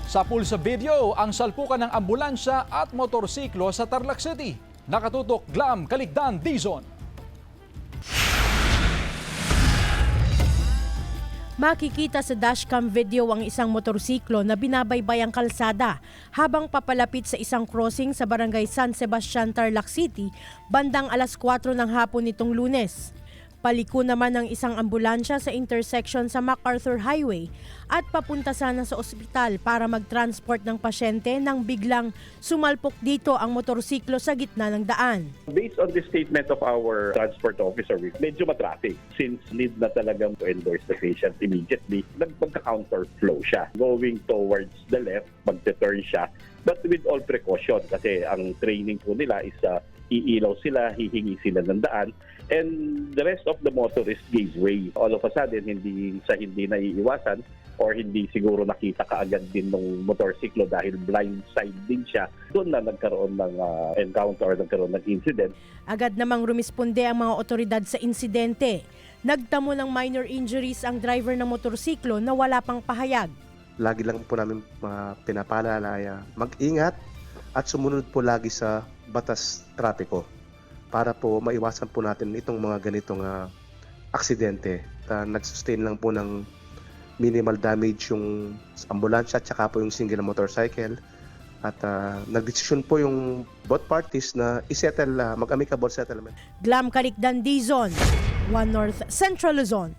Sa pulsa video, ang salpukan ng ambulansya at motorsiklo sa Tarlac City. Nakatutok Glam Kaligdan Dizon. Makikita sa dashcam video ang isang motorsiklo na binabaybay ang kalsada habang papalapit sa isang crossing sa barangay San Sebastian, Tarlac City, bandang alas 4 ng hapon nitong Lunes. Paliko naman ng isang ambulansya sa intersection sa MacArthur Highway at papunta sana sa ospital para mag-transport ng pasyente nang biglang sumalpok dito ang motorsiklo sa gitna ng daan. Based on the statement of our transport officer, medyo matraffic. Since need na talagang to endorse the patient immediately, nagpagka-counter flow siya. Going towards the left, magte-turn siya. But with all precaution kasi ang training po nila is iilaw sila, hihingi sila ng daan, and the rest of the motorist gave way. All of a sudden, hindi naiiwasan or hindi siguro nakita kaagad din ng motorsiklo dahil blind side din siya. Doon na nagkaroon ng encounter or nagkaroon ng incident. Agad namang rumisponde ang mga otoridad sa insidente. Nagtamo ng minor injuries ang driver ng motorsiklo na wala pang pahayag. Lagi lang po namin pinapaalala ay mag-ingat at sumunod po lagi sa batas trapiko para po maiwasan po natin itong mga ganitong aksidente. Nag-sustain lang po ng minimal damage yung ambulansya at saka po yung single motorcycle. At nagdesisyon po yung both parties na isettle, mag-amicable settlement. Glam Kaligdan Dizon, 1 North Central Luzon.